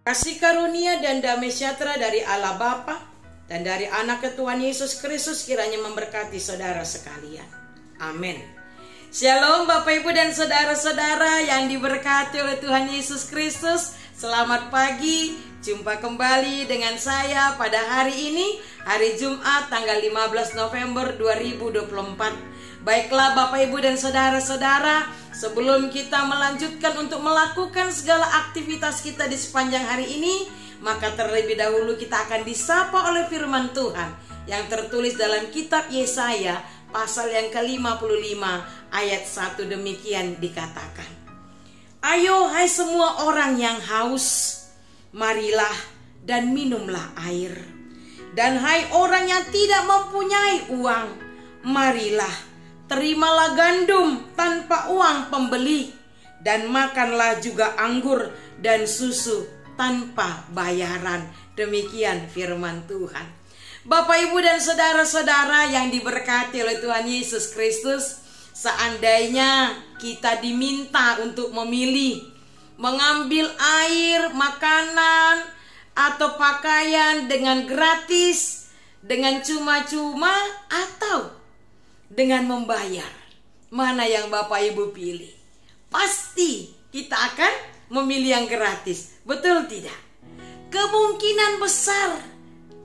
Kasih karunia dan damai sejahtera dari Allah Bapa dan dari Anak Tuhan Yesus Kristus kiranya memberkati saudara sekalian. Amin. Shalom Bapak Ibu dan saudara-saudara yang diberkati oleh Tuhan Yesus Kristus. Selamat pagi, jumpa kembali dengan saya pada hari ini, hari Jumat tanggal 15 November 2024. Baiklah Bapak Ibu dan saudara-saudara, sebelum kita melanjutkan untuk melakukan segala aktivitas kita di sepanjang hari ini, maka terlebih dahulu kita akan disapa oleh firman Tuhan yang tertulis dalam kitab Yesaya pasal yang ke-55 ayat 1, demikian dikatakan. Ayo hai semua orang yang haus, marilah dan minumlah air. Dan hai orang yang tidak mempunyai uang, marilah terimalah gandum tanpa uang pembeli, dan makanlah juga anggur dan susu tanpa bayaran. Demikian firman Tuhan. Bapak Ibu dan saudara-saudara yang diberkati oleh Tuhan Yesus Kristus, seandainya kita diminta untuk memilih, mengambil air, makanan, atau pakaian dengan gratis, dengan cuma-cuma, atau dengan membayar, mana yang Bapak Ibu pilih? Pasti kita akan memilih yang gratis, betul tidak? Kemungkinan besar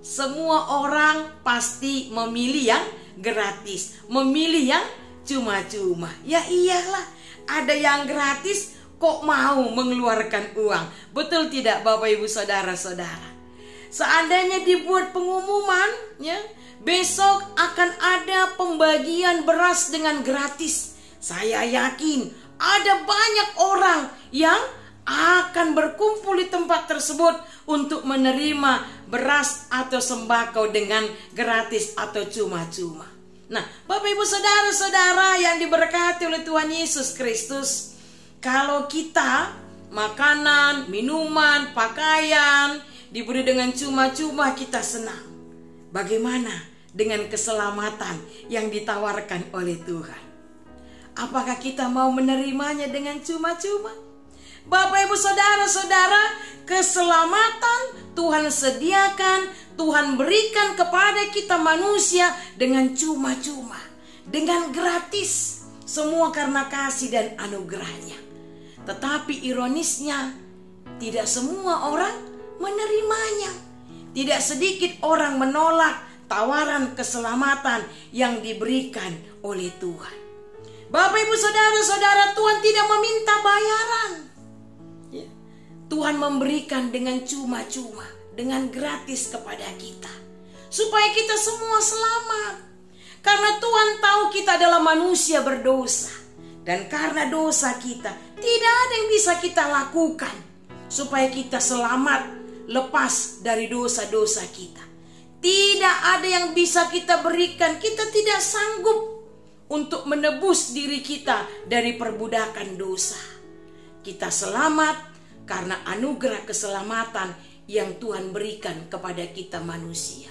semua orang pasti memilih yang gratis, memilih yang cuma-cuma. Ya iyalah, ada yang gratis kok mau mengeluarkan uang, betul tidak Bapak Ibu saudara-saudara? Seandainya dibuat pengumuman, ya, besok akan ada pembagian beras dengan gratis, saya yakin ada banyak orang yang akan berkumpul di tempat tersebut untuk menerima beras atau sembako dengan gratis atau cuma-cuma. Nah, Bapak Ibu saudara-saudara yang diberkati oleh Tuhan Yesus Kristus, kalau kita makanan, minuman, pakaian diberi dengan cuma-cuma kita senang. Bagaimana dengan keselamatan yang ditawarkan oleh Tuhan? Apakah kita mau menerimanya dengan cuma-cuma? Bapak Ibu saudara-saudara, keselamatan Tuhan sediakan, Tuhan berikan kepada kita manusia dengan cuma-cuma, dengan gratis, semua karena kasih dan anugerahnya. Tetapi ironisnya, tidak semua orang menerimanya. Tidak sedikit orang menolak tawaran keselamatan yang diberikan oleh Tuhan. Bapak Ibu saudara-saudara, Tuhan tidak meminta bayaran. Tuhan memberikan dengan cuma-cuma, dengan gratis kepada kita, supaya kita semua selamat. Karena Tuhan tahu kita adalah manusia berdosa, dan karena dosa kita tidak ada yang bisa kita lakukan supaya kita selamat, lepas dari dosa-dosa kita. Tidak ada yang bisa kita berikan. Kita tidak sanggup untuk menebus diri kita dari perbudakan dosa. Kita selamat karena anugerah keselamatan yang Tuhan berikan kepada kita manusia.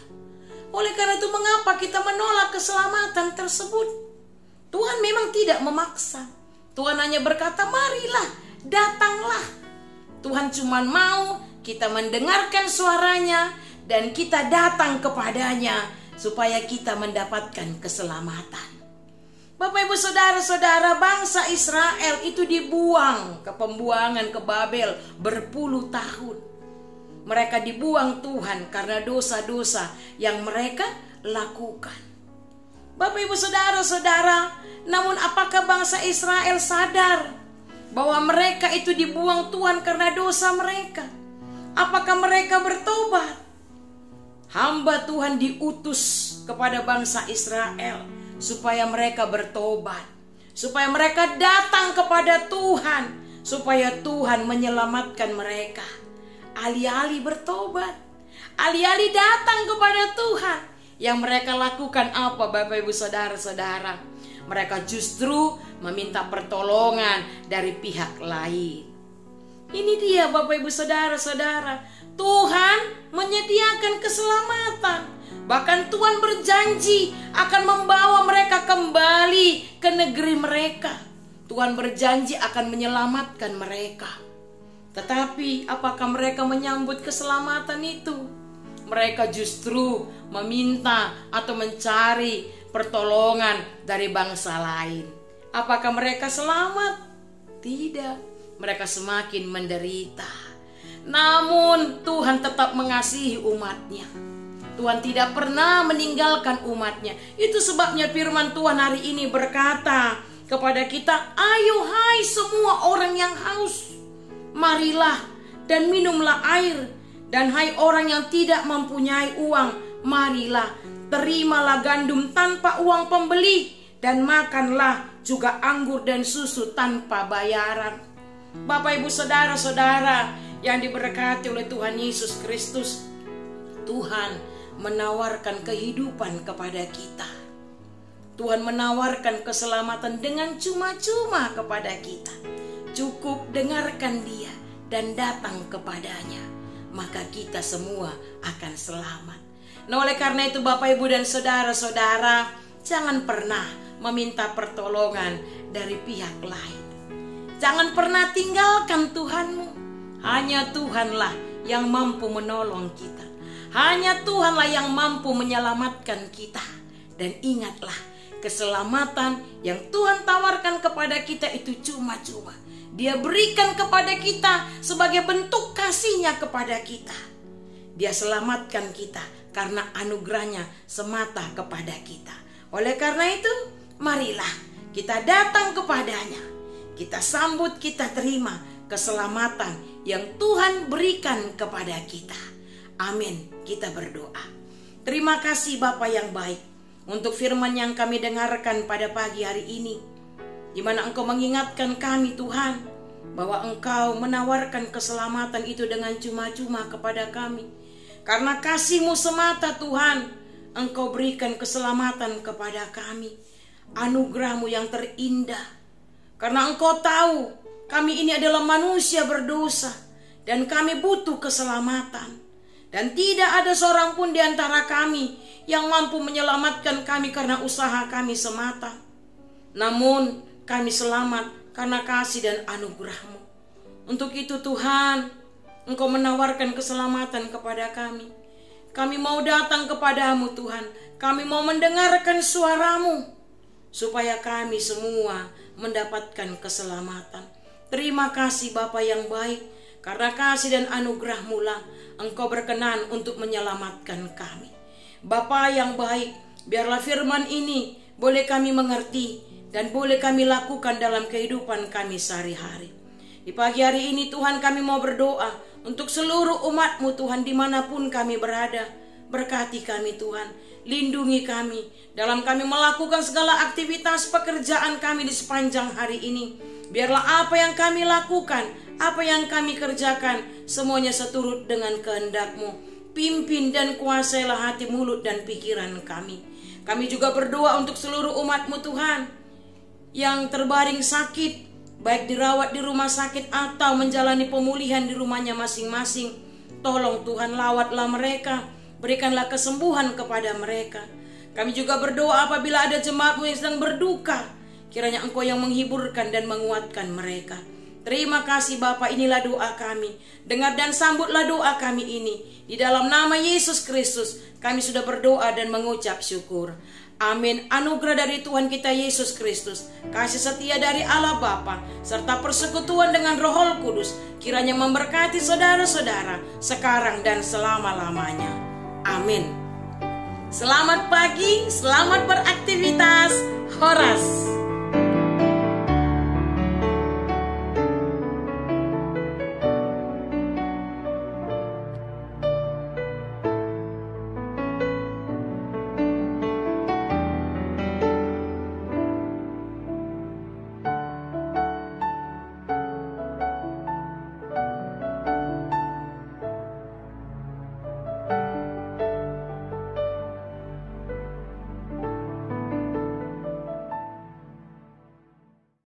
Oleh karena itu, mengapa kita menolak keselamatan tersebut? Tuhan memang tidak memaksa. Tuhan hanya berkata, marilah, datanglah. Tuhan cuma mau kita mendengarkan suaranya dan kita datang kepadanya supaya kita mendapatkan keselamatan. Bapak Ibu saudara-saudara, bangsa Israel itu dibuang ke pembuangan ke Babel berpuluh tahun. Mereka dibuang Tuhan karena dosa-dosa yang mereka lakukan. Bapak Ibu saudara-saudara, namun apakah bangsa Israel sadar bahwa mereka itu dibuang Tuhan karena dosa mereka? Apakah mereka bertobat? Hamba Tuhan diutus kepada bangsa Israel supaya mereka bertobat, supaya mereka datang kepada Tuhan, supaya Tuhan menyelamatkan mereka. Alih-alih bertobat, alih-alih datang kepada Tuhan, yang mereka lakukan apa Bapak Ibu saudara-saudara? Mereka justru meminta pertolongan dari pihak lain. Ini dia Bapak Ibu saudara-saudara, Tuhan menyediakan keselamatan. Bahkan Tuhan berjanji akan membawa mereka kembali ke negeri mereka. Tuhan berjanji akan menyelamatkan mereka. Tetapi apakah mereka menyambut keselamatan itu? Mereka justru meminta atau mencari pertolongan dari bangsa lain. Apakah mereka selamat? Tidak, mereka semakin menderita. Namun Tuhan tetap mengasihi umatnya. Tuhan tidak pernah meninggalkan umatnya. Itu sebabnya firman Tuhan hari ini berkata kepada kita, ayo hai semua orang yang haus, marilah dan minumlah air. Dan hai orang yang tidak mempunyai uang, marilah terimalah gandum tanpa uang pembeli, dan makanlah juga anggur dan susu tanpa bayaran. Bapak, Ibu, saudara-saudara yang diberkati oleh Tuhan Yesus Kristus, Tuhan menawarkan kehidupan kepada kita. Tuhan menawarkan keselamatan dengan cuma-cuma kepada kita. Cukup dengarkan Dia dan datang kepadanya, maka kita semua akan selamat. Nah, oleh karena itu Bapak, Ibu, dan saudara-saudara, jangan pernah meminta pertolongan dari pihak lain. Jangan pernah tinggalkan Tuhanmu. Hanya Tuhanlah yang mampu menolong kita. Hanya Tuhanlah yang mampu menyelamatkan kita. Dan ingatlah, keselamatan yang Tuhan tawarkan kepada kita itu cuma-cuma. Dia berikan kepada kita sebagai bentuk kasih-Nya kepada kita. Dia selamatkan kita karena anugerah-Nya semata kepada kita. Oleh karena itu, marilah kita datang kepadanya. Kita sambut, kita terima keselamatan yang Tuhan berikan kepada kita. Amin. Kita berdoa. Terima kasih Bapa yang baik untuk firman yang kami dengarkan pada pagi hari ini, di mana Engkau mengingatkan kami Tuhan, bahwa Engkau menawarkan keselamatan itu dengan cuma-cuma kepada kami. Karena kasih-Mu semata Tuhan, Engkau berikan keselamatan kepada kami. Anugerah-Mu yang terindah. Karena Engkau tahu kami ini adalah manusia berdosa dan kami butuh keselamatan. Dan tidak ada seorang pun di antara kami yang mampu menyelamatkan kami karena usaha kami semata. Namun kami selamat karena kasih dan anugerah-Mu. Untuk itu Tuhan, Engkau menawarkan keselamatan kepada kami. Kami mau datang kepadamu Tuhan. Kami mau mendengarkan suara-Mu, supaya kami semua mendapatkan keselamatan. Terima kasih Bapa yang baik. Karena kasih dan anugerah-Mu lah Engkau berkenan untuk menyelamatkan kami. Bapa yang baik, biarlah firman ini boleh kami mengerti dan boleh kami lakukan dalam kehidupan kami sehari-hari. Di pagi hari ini Tuhan, kami mau berdoa untuk seluruh umat-Mu Tuhan, dimanapun kami berada. Berkati kami Tuhan, lindungi kami dalam kami melakukan segala aktivitas pekerjaan kami di sepanjang hari ini. Biarlah apa yang kami lakukan, apa yang kami kerjakan, semuanya seturut dengan kehendak-Mu. Pimpin dan kuasailah hati, mulut, dan pikiran kami. Kami juga berdoa untuk seluruh umat-Mu Tuhan, yang terbaring sakit, baik dirawat di rumah sakit atau menjalani pemulihan di rumahnya masing-masing. Tolong Tuhan, lawatlah mereka, berikanlah kesembuhan kepada mereka. Kami juga berdoa apabila ada jemaat-Mu yang sedang berduka, kiranya Engkau yang menghiburkan dan menguatkan mereka. Terima kasih Bapa, inilah doa kami. Dengar dan sambutlah doa kami ini. Di dalam nama Yesus Kristus kami sudah berdoa dan mengucap syukur. Amin. Anugerah dari Tuhan kita Yesus Kristus, kasih setia dari Allah Bapa, serta persekutuan dengan Roh Kudus, kiranya memberkati saudara-saudara sekarang dan selama-lamanya. Amin. Selamat pagi, selamat beraktivitas. Horas.